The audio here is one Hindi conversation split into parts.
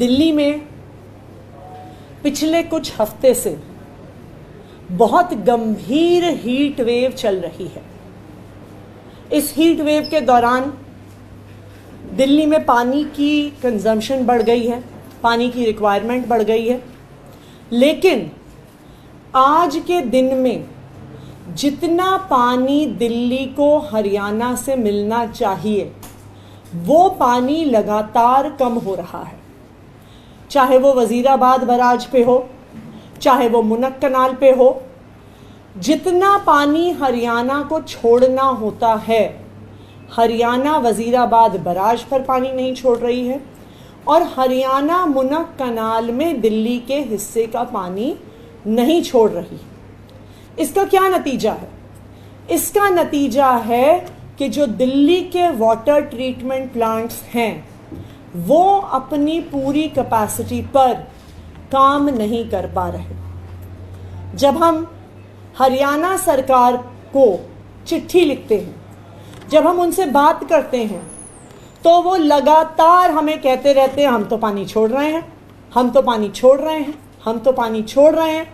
दिल्ली में पिछले कुछ हफ्ते से बहुत गंभीर हीट वेव चल रही है। इस हीट वेव के दौरान दिल्ली में पानी की कंजम्पशन बढ़ गई है, पानी की रिक्वायरमेंट बढ़ गई है, लेकिन आज के दिन में जितना पानी दिल्ली को हरियाणा से मिलना चाहिए वो पानी लगातार कम हो रहा है। चाहे वो वजीराबाद बराज पे हो, चाहे वो मुनक कनाल पे हो, जितना पानी हरियाणा को छोड़ना होता है, हरियाणा वजीराबाद बराज पर पानी नहीं छोड़ रही है और हरियाणा मुनक कनाल में दिल्ली के हिस्से का पानी नहीं छोड़ रही। इसका क्या नतीजा है? इसका नतीजा है कि जो दिल्ली के वाटर ट्रीटमेंट प्लांट्स हैं वो अपनी पूरी कैपेसिटी पर काम नहीं कर पा रहे। जब हम हरियाणा सरकार को चिट्ठी लिखते हैं, जब हम उनसे बात करते हैं, तो वो लगातार हमें कहते रहते हैं हम तो पानी छोड़ रहे हैं, हम तो पानी छोड़ रहे हैं, हम तो पानी छोड़ रहे हैं।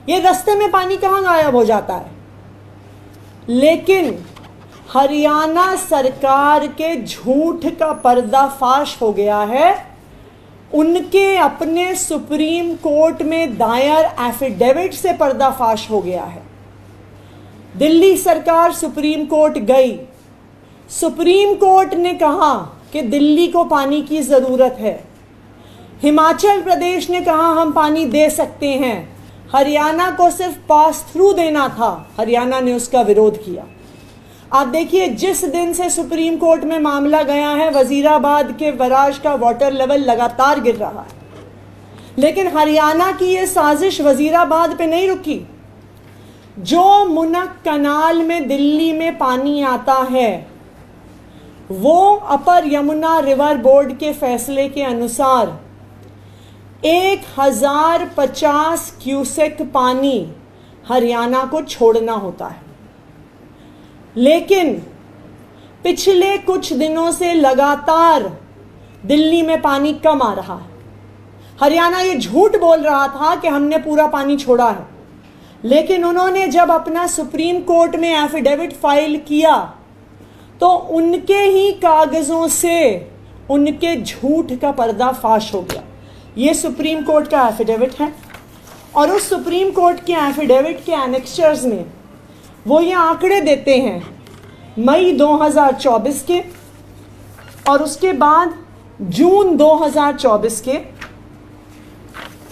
ये रास्ते में पानी कहाँ गायब हो जाता है। लेकिन हरियाणा सरकार के झूठ का पर्दाफाश हो गया है। उनके अपने सुप्रीम कोर्ट में दायर एफिडेविट से पर्दाफाश हो गया है। दिल्ली सरकार सुप्रीम कोर्ट गई, सुप्रीम कोर्ट ने कहा कि दिल्ली को पानी की ज़रूरत है। हिमाचल प्रदेश ने कहा हम पानी दे सकते हैं, हरियाणा को सिर्फ पास थ्रू देना था, हरियाणा ने उसका विरोध किया। आप देखिए, जिस दिन से सुप्रीम कोर्ट में मामला गया है, वजीराबाद के बराज का वाटर लेवल लगातार गिर रहा है। लेकिन हरियाणा की ये साजिश वजीराबाद पे नहीं रुकी। जो मुनक कनाल में दिल्ली में पानी आता है वो अपर यमुना रिवर बोर्ड के फैसले के अनुसार 1050 क्यूसेक पानी हरियाणा को छोड़ना होता है। लेकिन पिछले कुछ दिनों से लगातार दिल्ली में पानी कम आ रहा है। हरियाणा ये झूठ बोल रहा था कि हमने पूरा पानी छोड़ा है, लेकिन उन्होंने जब अपना सुप्रीम कोर्ट में एफिडेविट फाइल किया तो उनके ही कागजों से उनके झूठ का पर्दाफाश हो गया। ये सुप्रीम कोर्ट का एफिडेविट है और उस सुप्रीम कोर्ट के एफिडेविट के एनेक्चर्स में वो ये आंकड़े देते हैं मई 2024 के और उसके बाद जून 2024 के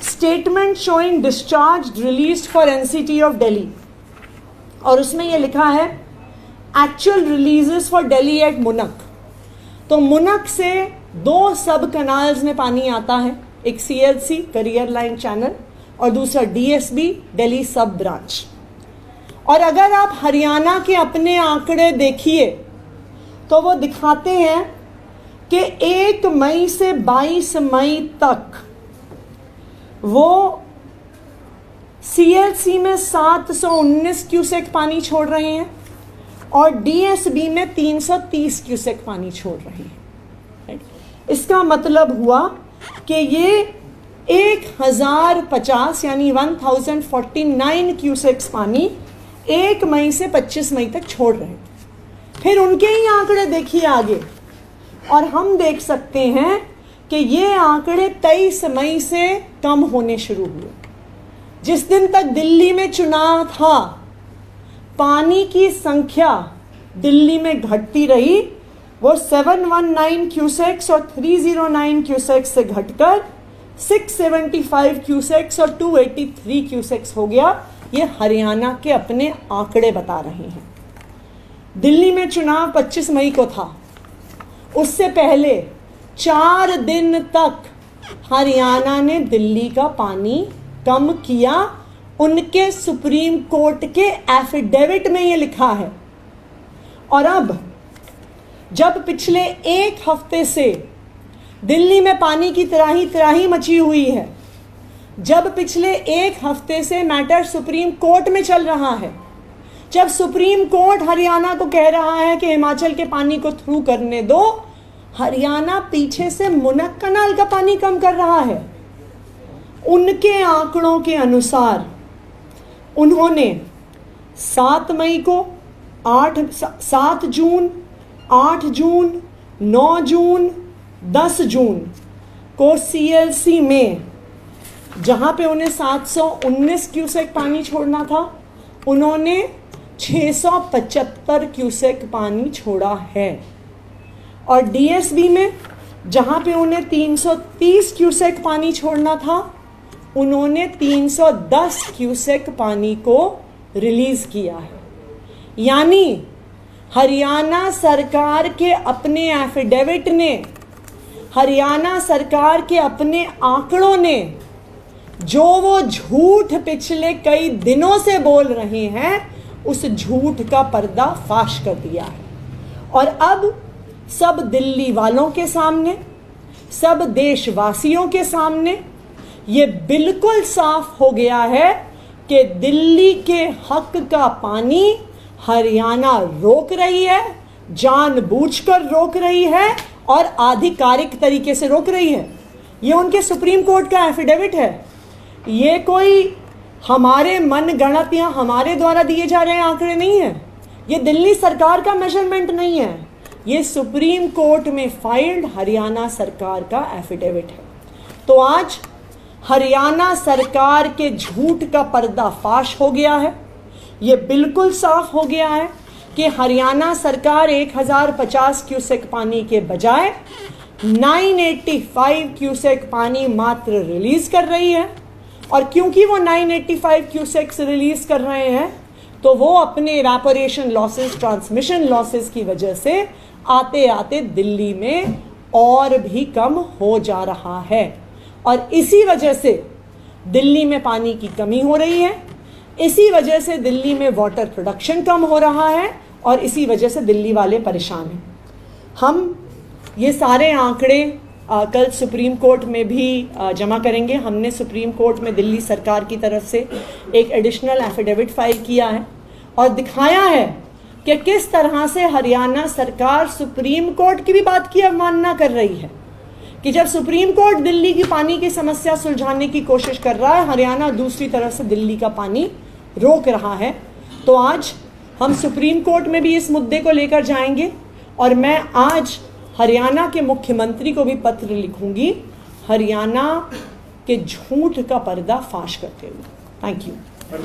statement showing discharge released for NCT of Delhi, और उसमें ये लिखा है actual releases for Delhi at Munak. तो मुनक से 2 सब कनाल्स में पानी आता है, एक सीएलसी करियर लाइन चैनल और दूसरा डीएसबी दिल्ली सब ब्रांच। और अगर आप हरियाणा के अपने आंकड़े देखिए तो वो दिखाते हैं कि 1 मई से 22 मई तक वो सीएलसी में 719 क्यूसेक पानी छोड़ रहे हैं और डीएसबी में 330 क्यूसेक पानी छोड़ रहे हैं। इसका मतलब हुआ कि ये 1050 यानी 1049 क्यूसेक्स पानी 1 मई से 25 मई तक छोड़ रहे थे। फिर उनके ही आंकड़े देखिए आगे और हम देख सकते हैं कि ये आंकड़े 23 मई से कम होने शुरू हुए। जिस दिन तक दिल्ली में चुनाव था, पानी की संख्या दिल्ली में घटती रही। वो 719 क्यूसेक्स और 309 क्यूसेक्स से घटकर 675 क्यूसेक्स और 283 क्यूसेक्स हो गया। ये हरियाणा के अपने आंकड़े बता रहे हैं। दिल्ली में चुनाव 25 मई को था, उससे पहले 4 दिन तक हरियाणा ने दिल्ली का पानी कम किया। उनके सुप्रीम कोर्ट के एफिडेविट में ये लिखा है। और अब जब पिछले 1 हफ्ते से दिल्ली में पानी की त्राही मची हुई है, जब पिछले 1 हफ्ते से मैटर सुप्रीम कोर्ट में चल रहा है, जब सुप्रीम कोर्ट हरियाणा को कह रहा है कि हिमाचल के पानी को थ्रू करने दो, हरियाणा पीछे से मुनक कनाल का पानी कम कर रहा है। उनके आंकड़ों के अनुसार उन्होंने 7 मई को 7 जून, 8 जून, 9 जून, 10 जून को CLC में, जहाँ पे उन्हें 719 क्यूसेक पानी छोड़ना था, उन्होंने 675 क्यूसेक पानी छोड़ा है। और DSB में, जहाँ पे उन्हें 330 क्यूसेक पानी छोड़ना था, उन्होंने 310 क्यूसेक पानी को रिलीज किया है। यानी हरियाणा सरकार के अपने एफिडेविट ने, हरियाणा सरकार के अपने आंकड़ों ने जो वो झूठ पिछले कई दिनों से बोल रहे हैं, उस झूठ का पर्दा फाश कर दिया है। और अब सब दिल्ली वालों के सामने, सब देशवासियों के सामने ये बिल्कुल साफ हो गया है कि दिल्ली के हक का पानी हरियाणा रोक रही है, जानबूझकर रोक रही है और आधिकारिक तरीके से रोक रही है। ये उनके सुप्रीम कोर्ट का एफिडेविट है। ये कोई हमारे मनगढ़ंत या हमारे द्वारा दिए जा रहे आंकड़े नहीं है। ये दिल्ली सरकार का मेजरमेंट नहीं है, ये सुप्रीम कोर्ट में फाइल्ड हरियाणा सरकार का एफिडेविट है। तो आज हरियाणा सरकार के झूठ का पर्दाफाश हो गया है। ये बिल्कुल साफ हो गया है कि हरियाणा सरकार 1050 क्यूसेक पानी के बजाय 985 क्यूसेक पानी मात्र रिलीज कर रही है। और क्योंकि वो 985 क्यूसेक्स रिलीज कर रहे हैं, तो वो अपने इवेपोरेशन लॉसेस, ट्रांसमिशन लॉसेस की वजह से आते आते दिल्ली में और भी कम हो जा रहा है। और इसी वजह से दिल्ली में पानी की कमी हो रही है, इसी वजह से दिल्ली में वाटर प्रोडक्शन कम हो रहा है और इसी वजह से दिल्ली वाले परेशान हैं। हम ये सारे आंकड़े कल सुप्रीम कोर्ट में भी जमा करेंगे। हमने सुप्रीम कोर्ट में दिल्ली सरकार की तरफ से एक एडिशनल एफिडेविट फाइल किया है और दिखाया है कि किस तरह से हरियाणा सरकार सुप्रीम कोर्ट की भी बात की अवमानना कर रही है। कि जब सुप्रीम कोर्ट दिल्ली की पानी की समस्या सुलझाने की कोशिश कर रहा है, हरियाणा दूसरी तरफ से दिल्ली का पानी रोक रहा है। तो आज हम सुप्रीम कोर्ट में भी इस मुद्दे को लेकर जाएंगे और मैं आज हरियाणा के मुख्यमंत्री को भी पत्र लिखूंगी हरियाणा के झूठ का पर्दा फाश करते हुए। Thank you.